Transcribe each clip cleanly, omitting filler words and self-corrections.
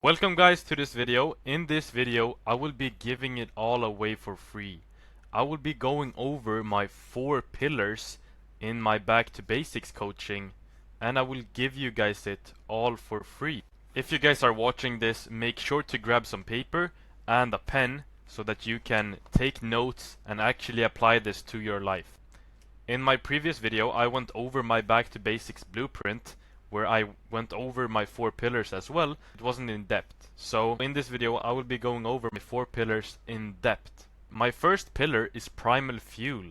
Welcome guys to this video. In this video I will be giving it all away for free. I will be going over my 4 pillars in my back to basics coaching, and I will give you guys it all for free. If you guys are watching this, make sure to grab some paper and a pen so that you can take notes and actually apply this to your life. In my previous video I went over my back to basics blueprint, where I went over my 4 pillars as well. It wasn't in depth. So in this video I will be going over my 4 pillars in depth. My first pillar is primal fuel.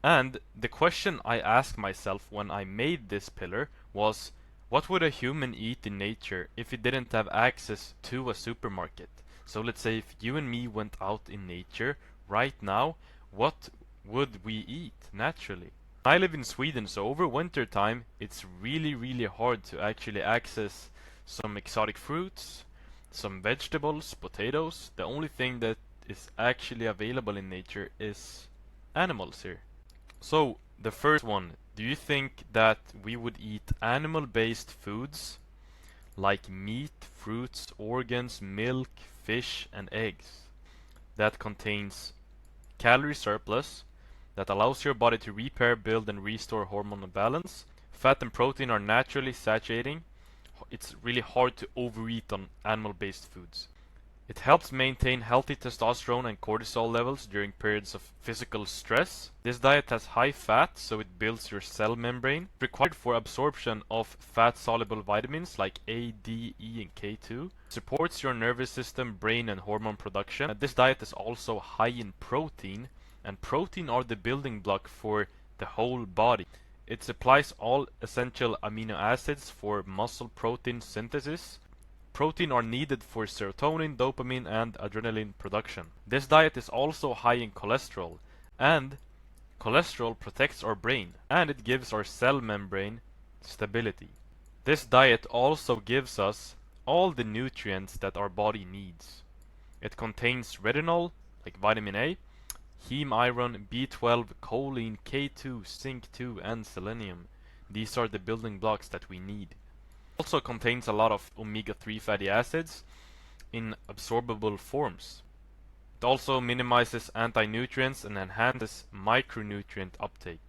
And the question I asked myself when I made this pillar was, what would a human eat in nature if it didn't have access to a supermarket? So let's say if you and me went out in nature right now, what would we eat naturally? I live in Sweden, so over winter time it's really hard to actually access some exotic fruits, some vegetables, potatoes. The only thing that is actually available in nature is animals here. So the first one, do you think that we would eat animal-based foods like meat, fruits, organs, milk, fish and eggs that contains calorie surplus, that allows your body to repair, build and restore hormonal balance? Fat and protein are naturally satiating. It's really hard to overeat on animal-based foods. It helps maintain healthy testosterone and cortisol levels during periods of physical stress. This diet has high fat, so it builds your cell membrane. Required for absorption of fat-soluble vitamins like A, D, E, and K2. Supports your nervous system, brain, and hormone production. This diet is also high in protein, and protein are the building block for the whole body. It supplies all essential amino acids for muscle protein synthesis. Protein are needed for serotonin, dopamine, and adrenaline production. This diet is also high in cholesterol, and cholesterol protects our brain, and it gives our cell membrane stability. This diet also gives us all the nutrients that our body needs. It contains retinol, like vitamin A, heme iron, B12, choline, K2, zinc 2, and selenium. These are the building blocks that we need. Also contains a lot of omega-3 fatty acids in absorbable forms. It also minimizes anti-nutrients and enhances micronutrient uptake.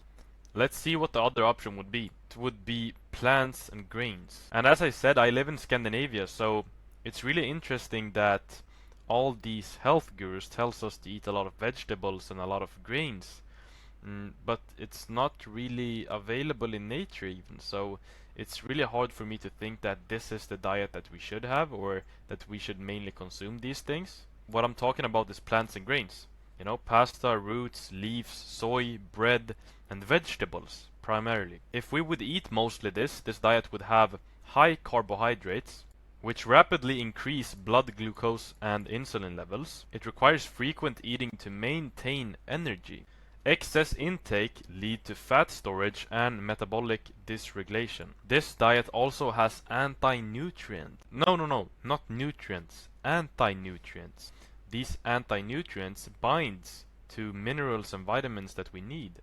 Let's see what the other option would be. It would be plants and grains. And as I said, I live in Scandinavia, so it's really interesting that all these health gurus tells us to eat a lot of vegetables and a lot of grains. But it's not really available in nature even, so it's really hard for me to think that this is the diet that we should have, or that we should mainly consume these things. What I'm talking about is plants and grains. You know, pasta, roots, leaves, soy, bread, and vegetables, primarily. If we would eat mostly this diet would have high carbohydrates, which rapidly increase blood glucose and insulin levels. It requires frequent eating to maintain energy. Excess intake lead to fat storage and metabolic dysregulation. This diet also has anti-nutrient. No, not nutrients. Anti-nutrients. These anti-nutrients binds to minerals and vitamins that we need,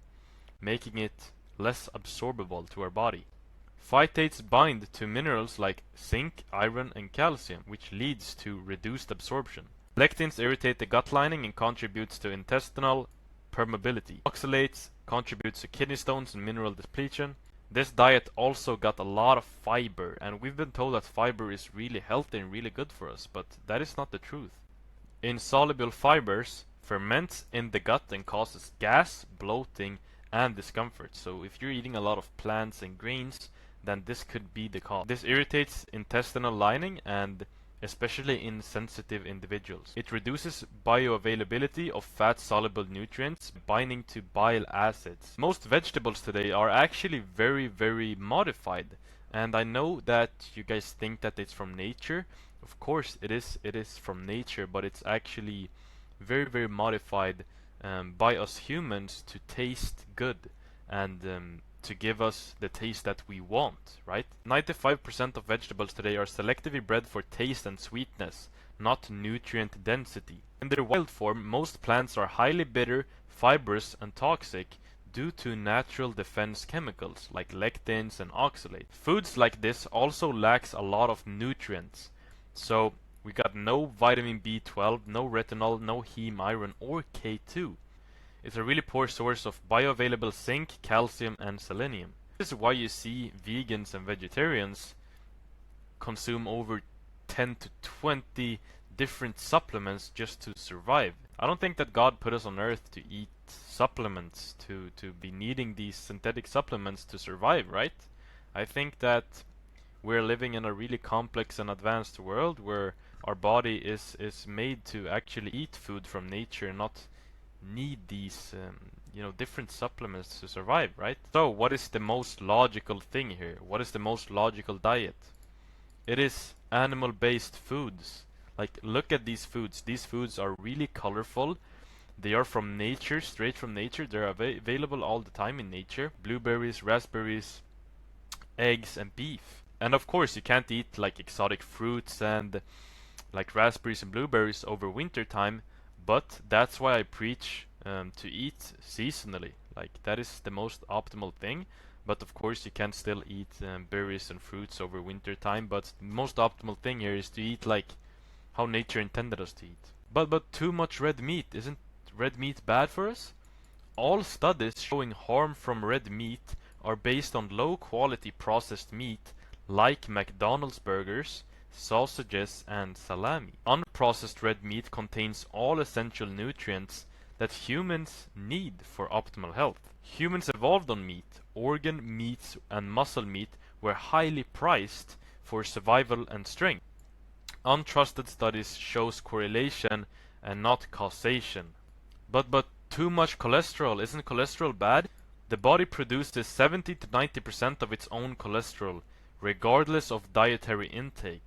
making it less absorbable to our body. Phytates bind to minerals like zinc, iron, and calcium, which leads to reduced absorption. Lectins irritate the gut lining and contributes to intestinal permeability. Oxalates contributes to kidney stones and mineral depletion. This diet also got a lot of fiber, and we've been told that fiber is really healthy and really good for us, but that is not the truth. Insoluble fibers ferments in the gut and causes gas, bloating, and discomfort. So if you're eating a lot of plants and grains, then this could be the cause. This irritates intestinal lining, and especially in sensitive individuals. It reduces bioavailability of fat-soluble nutrients, binding to bile acids. Most vegetables today are actually very modified, and I know that you guys think that it's from nature. Of course it is from nature, but it's actually very modified by us humans to taste good, and to give us the taste that we want, right? 95% of vegetables today are selectively bred for taste and sweetness, not nutrient density. In their wild form, most plants are highly bitter, fibrous, and toxic due to natural defense chemicals like lectins and oxalates. Foods like this also lacks a lot of nutrients, So we got no vitamin B12, no retinol, no heme iron or K2. It's a really poor source of bioavailable zinc, calcium and selenium. This is why you see vegans and vegetarians consume over 10 to 20 different supplements just to survive. I don't think that God put us on earth to eat supplements, to be needing these synthetic supplements to survive, right? I think that we're living in a really complex and advanced world where our body is made to actually eat food from nature and not need these different supplements to survive, right? So what is the most logical thing here? What is the most logical diet? It is animal-based foods. Like, look at these foods. These foods are really colorful. They are from nature, straight from nature. They're available all the time in nature. Blueberries, raspberries, eggs, and beef. And of course, you can't eat like exotic fruits and like raspberries and blueberries over winter time, but that's why I preach to eat seasonally. Like, that is the most optimal thing. But of course, you can still eat berries and fruits over winter time. But the most optimal thing here is to eat like how nature intended us to eat. But too much red meat, isn't red meat bad for us? All studies showing harm from red meat are based on low quality processed meat like McDonald's burgers, sausages, and salami. Unprocessed red meat contains all essential nutrients that humans need for optimal health. Humans evolved on meat. Organ meats and muscle meat were highly priced for survival and strength. Untrusted studies shows correlation and not causation. But too much cholesterol, isn't cholesterol bad? The body produces 70 to 90% of its own cholesterol, regardless of dietary intake.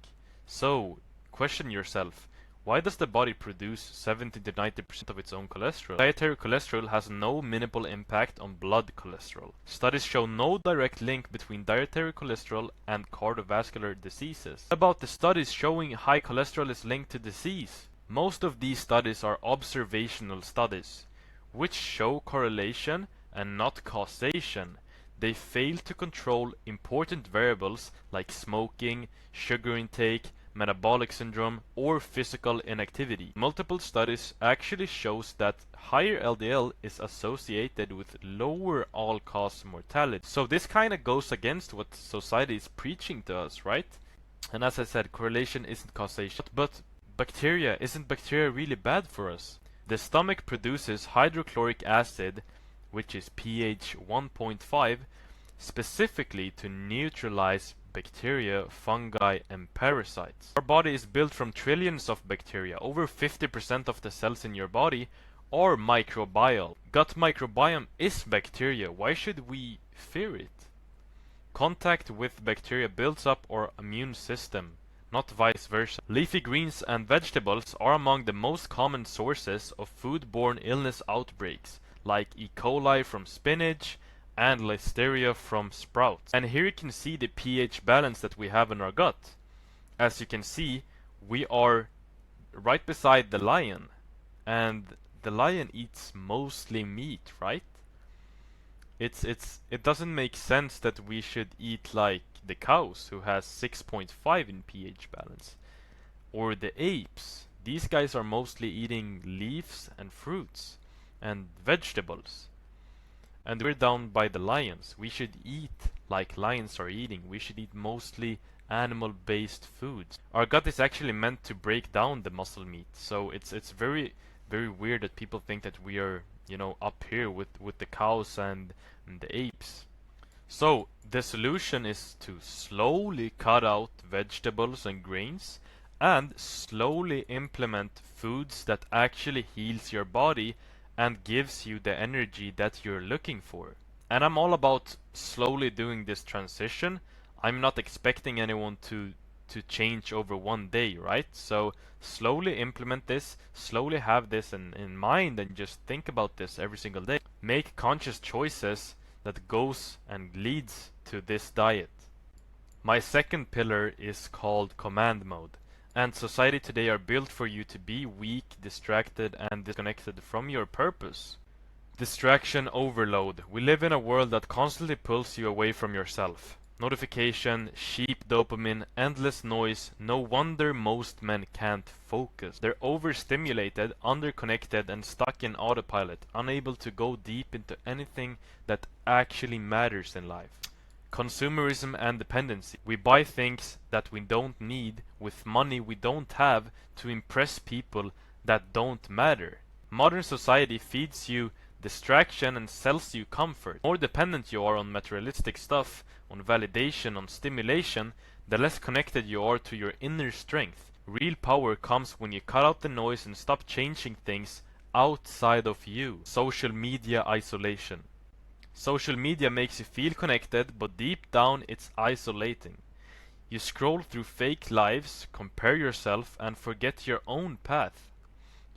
So, question yourself, why does the body produce 70 to 90% of its own cholesterol? Dietary cholesterol has no minimal impact on blood cholesterol. Studies show no direct link between dietary cholesterol and cardiovascular diseases. What about the studies showing high cholesterol is linked to disease? Most of these studies are observational studies, which show correlation and not causation. They fail to control important variables like smoking, sugar intake, metabolic syndrome, or physical inactivity. Multiple studies actually shows that higher LDL is associated with lower all-cause mortality. So this kind of goes against what society is preaching to us, right? And as I said, correlation isn't causation. But isn't bacteria really bad for us? The stomach produces hydrochloric acid, which is pH 1.5, specifically to neutralize bacteria, fungi, and parasites. Our body is built from trillions of bacteria. Over 50% of the cells in your body are microbial. Gut microbiome is bacteria. Why should we fear it? Contact with bacteria builds up our immune system, not vice versa. Leafy greens and vegetables are among the most common sources of foodborne illness outbreaks, like E. coli from spinach and Listeria from sprouts. And here you can see the pH balance that we have in our gut. As you can see, we are right beside the lion, and the lion eats mostly meat, right? It doesn't make sense that we should eat like the cows, who has 6.5 in pH balance, or the apes. These guys are mostly eating leaves and fruits and vegetables. And we're down by the lions. We should eat like lions are eating. We should eat mostly animal-based foods. Our gut is actually meant to break down the muscle meat. So it's very weird that people think that we are, up here with the cows and the apes. So the solution is to slowly cut out vegetables and grains and slowly implement foods that actually heals your body and gives you the energy that you're looking for. And I'm all about slowly doing this transition. I'm not expecting anyone to change over one day, right? So slowly implement this, slowly have this in mind, and just think about this every single day. Make conscious choices that goes and leads to this diet. My second pillar is called command mode. And society today are built for you to be weak, distracted, and disconnected from your purpose. Distraction overload. We live in a world that constantly pulls you away from yourself. Notification, cheap dopamine, endless noise. No wonder most men can't focus. They're overstimulated, underconnected, and stuck in autopilot, unable to go deep into anything that actually matters in life. Consumerism and dependency. We buy things that we don't need with money we don't have to impress people that don't matter. Modern society feeds you distraction and sells you comfort. The more dependent you are on materialistic stuff, on validation, on stimulation, the less connected you are to your inner strength. Real power comes when you cut out the noise and stop changing things outside of you. Social media isolation. Social media makes you feel connected, but deep down it's isolating. You scroll through fake lives, compare yourself, and forget your own path.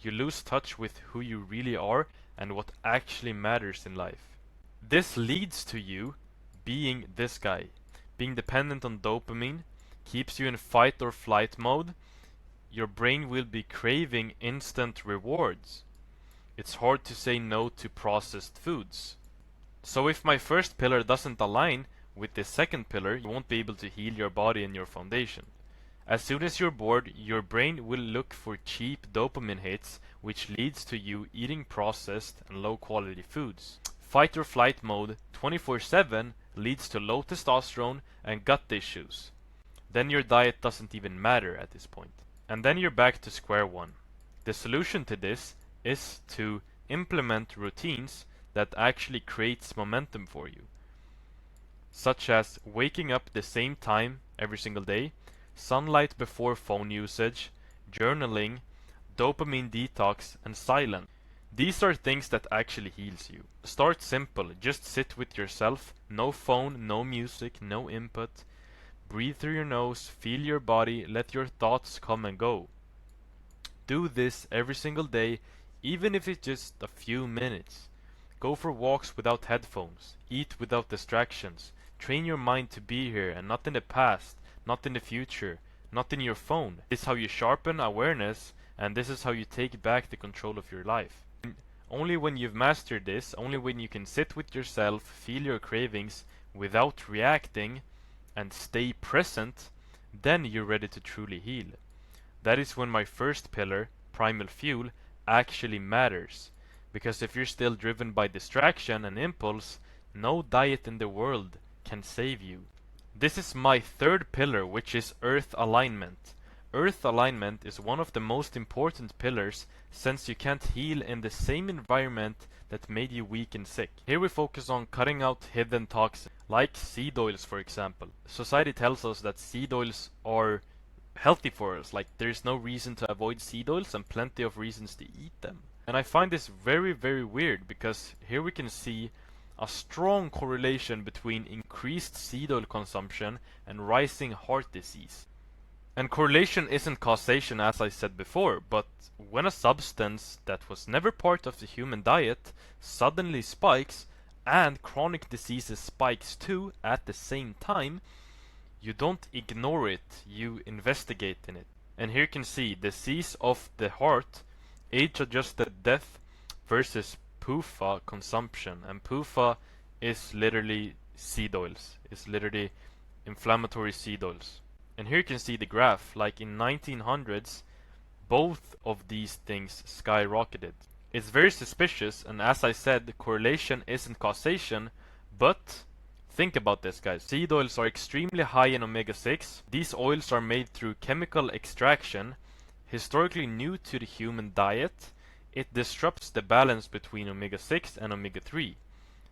You lose touch with who you really are and what actually matters in life. This leads to you being this guy. Being dependent on dopamine keeps you in fight or flight mode. Your brain will be craving instant rewards. It's hard to say no to processed foods. So if my first pillar doesn't align with the second pillar, you won't be able to heal your body and your foundation. As soon as you're bored, your brain will look for cheap dopamine hits, which leads to you eating processed and low quality foods. Fight or flight mode 24/7 leads to low testosterone and gut issues. Then your diet doesn't even matter at this point. And then you're back to square one. The solution to this is to implement routines that actually creates momentum for you, such as waking up the same time every single day, sunlight before phone usage, journaling, dopamine detox, and silence. These are things that actually heals you. Start simple, just sit with yourself, no phone, no music, no input. Breathe through your nose, feel your body, let your thoughts come and go. Do this every single day, even if it's just a few minutes. Go for walks without headphones. Eat without distractions. Train your mind to be here and not in the past, not in the future, not in your phone. This is how you sharpen awareness, and this is how you take back the control of your life. Only when you've mastered this, only when you can sit with yourself, feel your cravings without reacting, and stay present, then you're ready to truly heal. That is when my first pillar, primal fuel, actually matters. Because if you're still driven by distraction and impulse, no diet in the world can save you. This is my third pillar, which is earth alignment. Earth alignment is one of the most important pillars since you can't heal in the same environment that made you weak and sick. Here we focus on cutting out hidden toxins, like seed oils for example. Society tells us that seed oils are healthy for us, like there's no reason to avoid seed oils and plenty of reasons to eat them. And I find this very, very weird because here we can see a strong correlation between increased seed oil consumption and rising heart disease. And correlation isn't causation as I said before, but when a substance that was never part of the human diet suddenly spikes and chronic diseases spikes too at the same time, you don't ignore it, you investigate in it. And here you can see disease of the heart, age-adjusted death versus PUFA consumption. And PUFA is literally seed oils. It's literally inflammatory seed oils. And here you can see the graph, like in 1900s, both of these things skyrocketed. It's very suspicious, and as I said, correlation isn't causation, but think about this guys. Seed oils are extremely high in omega-6. These oils are made through chemical extraction, historically new to the human diet. It disrupts the balance between omega-6 and omega-3,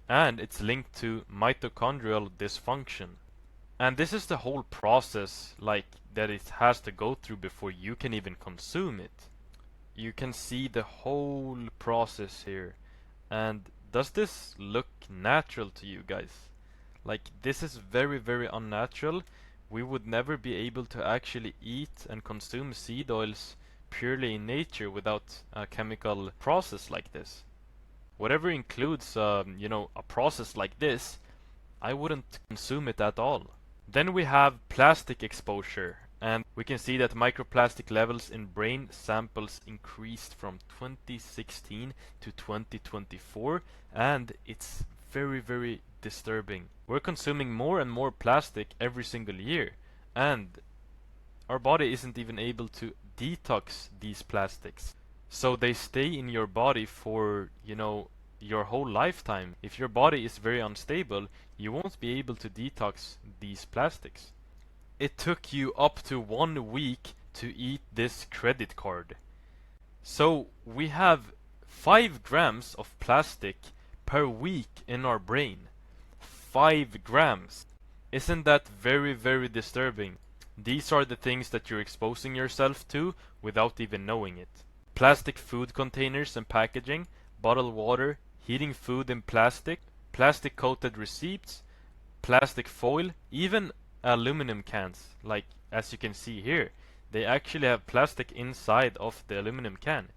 and it's linked to mitochondrial dysfunction. And this is the whole process like that it has to go through before you can even consume it. You can see the whole process here. And does this look natural to you guys? Like this is very, very unnatural. We would never be able to actually eat and consume seed oils purely in nature without a chemical process like this. Whatever includes, a process like this, I wouldn't consume it at all. Then we have plastic exposure, and we can see that microplastic levels in brain samples increased from 2016 to 2024, and it's very, very disturbing. We're consuming more and more plastic every single year, and our body isn't even able to detox these plastics. So they stay in your body for, your whole lifetime. If your body is very unstable, you won't be able to detox these plastics. It took you up to 1 week to eat this credit card. So we have 5 grams of plastic per week in our brain. 5 grams. Isn't that very, very disturbing? These are the things that you're exposing yourself to without even knowing it. Plastic food containers and packaging, bottled water, heating food in plastic, plastic coated receipts, plastic foil, even aluminum cans, like as you can see here. They actually have plastic inside of the aluminum can.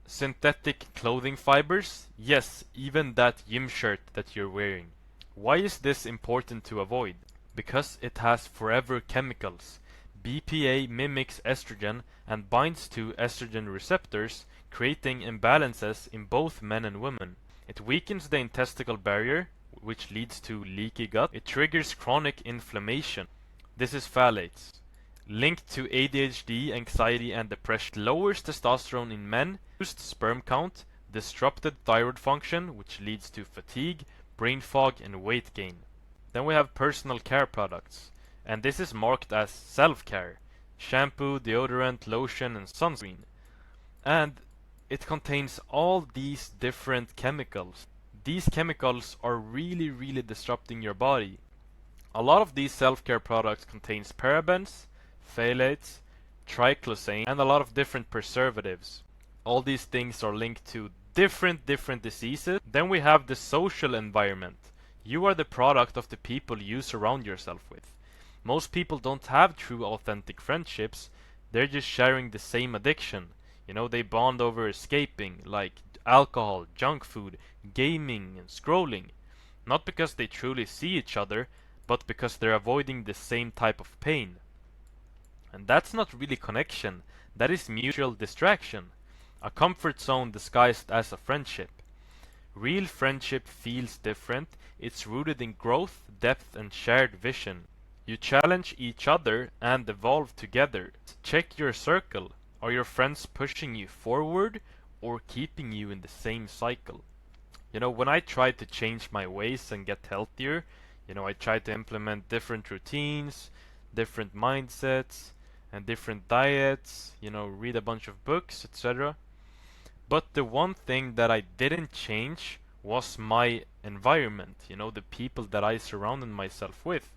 Synthetic clothing fibers, yes, even that gym shirt that you're wearing. Why is this important to avoid? Because it has forever chemicals. BPA mimics estrogen and binds to estrogen receptors, creating imbalances in both men and women. It weakens the intestinal barrier, which leads to leaky gut. It triggers chronic inflammation. This is phthalates. Linked to ADHD, anxiety, and depression. Lowers testosterone in men, reduced sperm count, disrupted thyroid function, which leads to fatigue, brain fog, and weight gain. Then we have personal care products, and this is marked as self-care. Shampoo, deodorant, lotion, and sunscreen. And it contains all these different chemicals. These chemicals are really, really disrupting your body. A lot of these self-care products contains parabens, phthalates, triclosan, and a lot of different preservatives. All these things are linked to different diseases. Then we have the social environment. You are the product of the people you surround yourself with. Most people don't have true authentic friendships. They're just sharing the same addiction. They bond over escaping, like alcohol, junk food, gaming, and scrolling. Not because they truly see each other, but because they're avoiding the same type of pain. And that's not really connection, that is mutual distraction. A comfort zone disguised as a friendship. Real friendship feels different, it's rooted in growth, depth, and shared vision. You challenge each other and evolve together. Check your circle. Are your friends pushing you forward or keeping you in the same cycle? When I tried to change my ways and get healthier, I tried to implement different routines, different mindsets, and different diets, read a bunch of books, etc. But the one thing that I didn't change was my environment, the people that I surrounded myself with.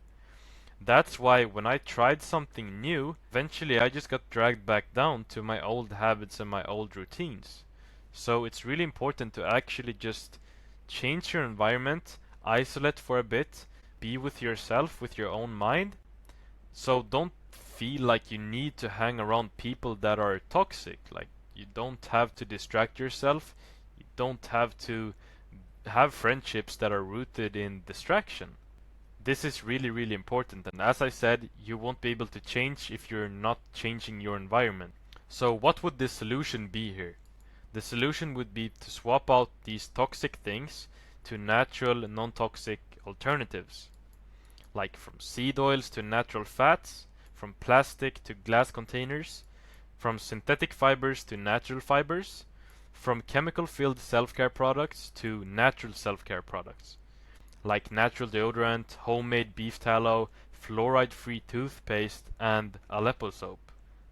That's why when I tried something new, eventually I just got dragged back down to my old habits and my old routines. So it's really important to actually just change your environment, isolate for a bit, be with yourself, with your own mind. So don't feel like you need to hang around people that are toxic. Like, you don't have to distract yourself. You don't have to have friendships that are rooted in distraction. This is really, really important. And as I said, you won't be able to change if you're not changing your environment. So what would the solution be here? The solution would be to swap out these toxic things to natural, non-toxic alternatives. Like from seed oils to natural fats, from plastic to glass containers, from synthetic fibers to natural fibers, from chemical-filled self-care products to natural self-care products, like natural deodorant, homemade beef tallow, fluoride-free toothpaste, and Aleppo soap.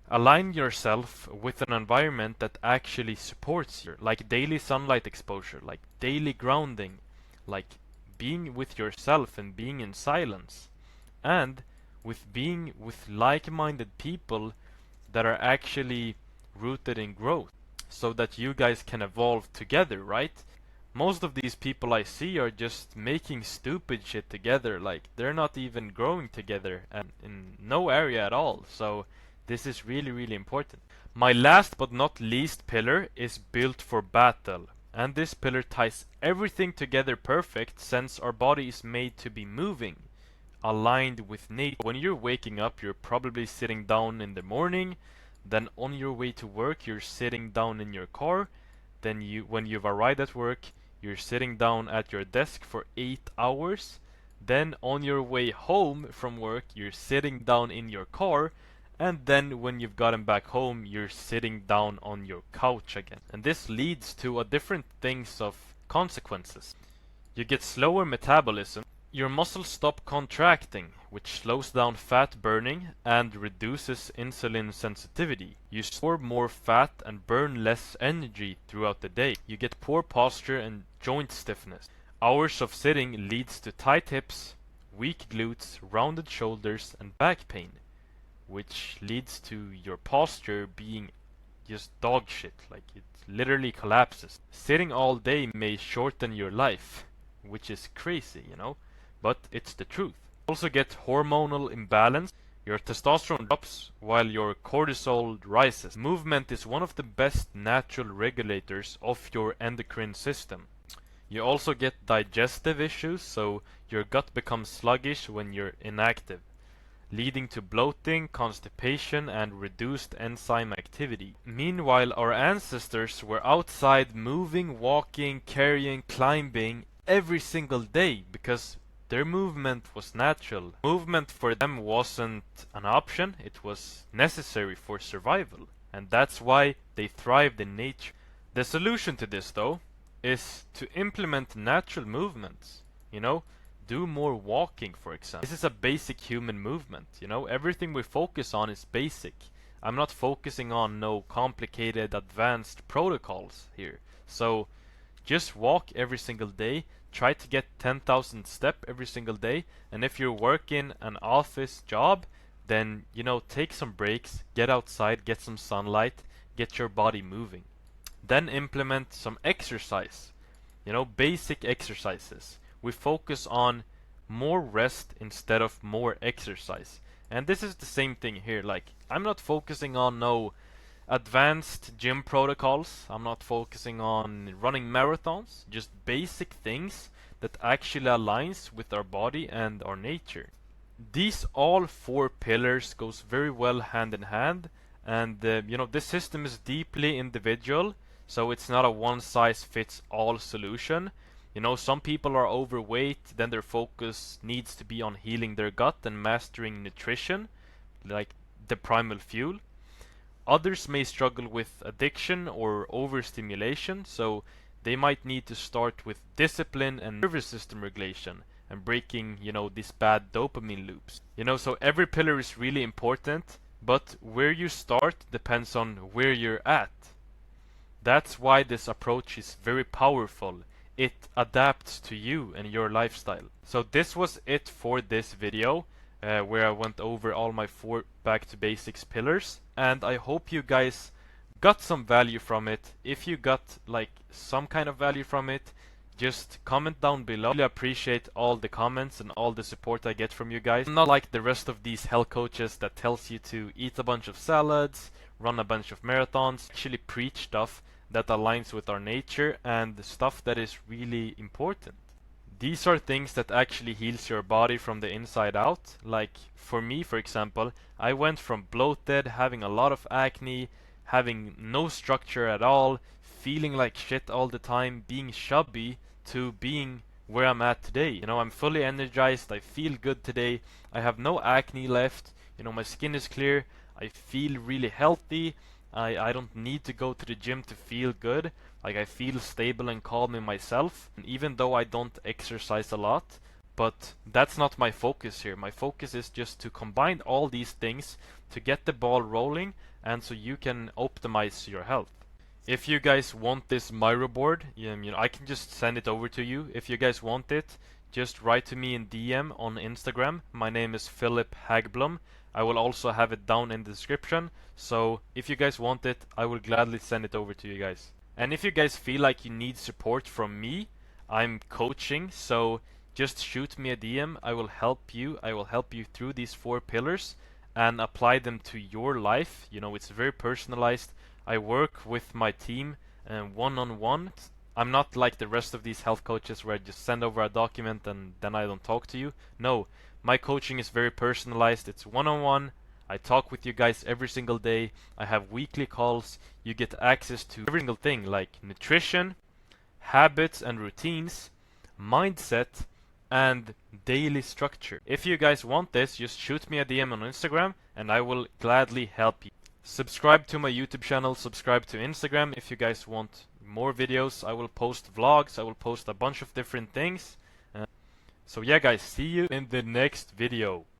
Align yourself with an environment that actually supports you, like daily sunlight exposure, like daily grounding, like being with yourself and being in silence, and with being with like-minded people that are actually rooted in growth, so that you guys can evolve together, right? Most of these people I see are just making stupid shit together, like they're not even growing together and in no area at all, so this is really, really important. My last but not least pillar is built for battle. And this pillar ties everything together perfect since our body is made to be moving, aligned with nature. When you're waking up, you're probably sitting down in the morning, then on your way to work, you're sitting down in your car, then when you've arrived at work, you're sitting down at your desk for 8 hours, Then on your way home from work, you're sitting down in your car, and then when you've gotten back home, you're sitting down on your couch again. And this leads to a different things of consequences. You get slower metabolism, your muscles stop contracting, which slows down fat burning and reduces insulin sensitivity. You store more fat and burn less energy throughout the day. You get poor posture and joint stiffness. Hours of sitting leads to tight hips, weak glutes, rounded shoulders, and back pain, which leads to your posture being just dog shit, like it literally collapses. Sitting all day may shorten your life, which is crazy, you know, but it's the truth. You also get hormonal imbalance. Your testosterone drops while your cortisol rises. Movement is one of the best natural regulators of your endocrine system. You also get digestive issues, so your gut becomes sluggish when you're inactive, leading to bloating, constipation, and reduced enzyme activity. Meanwhile, our ancestors were outside moving, walking, carrying, climbing every single day because their movement was natural. Movement for them wasn't an option, it was necessary for survival. And that's why they thrived in nature. The solution to this, though, is to implement natural movements. You know, do more walking, for example. This is a basic human movement, you know? Everything we focus on is basic. I'm not focusing on no complicated advanced protocols here. So just walk every single day. Try to get 10,000 steps every single day. And if you're working an office job, then, you know, take some breaks, get outside, get some sunlight, get your body moving. Then implement some exercise. You know, basic exercises. We focus on more rest instead of more exercise. And this is the same thing here. Like, I'm not focusing on no advanced gym protocols. I'm not focusing on running marathons. Just basic things that actually aligns with our body and our nature. These all four pillars goes very well hand in hand. And you know, this system is deeply individual. So it's not a one size fits all solution. You know, some people are overweight, then their focus needs to be on healing their gut and mastering nutrition, like the primal fuel. Others may struggle with addiction or overstimulation, so they might need to start with discipline and nervous system regulation and breaking, you know, these bad dopamine loops. You know, so every pillar is really important, but where you start depends on where you're at. That's why this approach is very powerful. It adapts to you and your lifestyle. So this was it for this video, where I went over all my 4 back to basics pillars, and I hope you guys got some value from it. If you got like some kind of value from it, just comment down below. I really appreciate all the comments and all the support I get from you guys. I'm not like the rest of these health coaches that tells you to eat a bunch of salads, run a bunch of marathons, actually preach stuff that aligns with our nature and stuff that is really important. These are things that actually heals your body from the inside out. Like for me, for example, I went from bloated, having a lot of acne, having no structure at all, feeling like shit all the time, being chubby, to being where I'm at today. You know, I'm fully energized, I feel good today, I have no acne left, you know, my skin is clear, I feel really healthy. I don't need to go to the gym to feel good. Like I feel stable and calm in myself, and even though I don't exercise a lot. But that's not my focus here. My focus is just to combine all these things to get the ball rolling and so you can optimize your health. If you guys want this Miro board, you know, I can just send it over to you. If you guys want it, just write to me in DM on Instagram. My name is Philip Hagblom. I will also have it down in the description. So if you guys want it, I will gladly send it over to you guys. And if you guys feel like you need support from me, I'm coaching, so just shoot me a DM. I will help you. I will help you through these 4 pillars and apply them to your life. You know, it's very personalized. I work with my team one-on-one. I'm not like the rest of these health coaches where I just send over a document and then I don't talk to you. No, my coaching is very personalized. It's one-on-one. I talk with you guys every single day. I have weekly calls. You get access to every single thing like nutrition, habits and routines, mindset, and daily structure. If you guys want this, just shoot me a DM on Instagram and I will gladly help you. Subscribe to my YouTube channel, subscribe to Instagram if you guys want more videos. I will post vlogs, I will post a bunch of different things. So yeah guys, see you in the next video.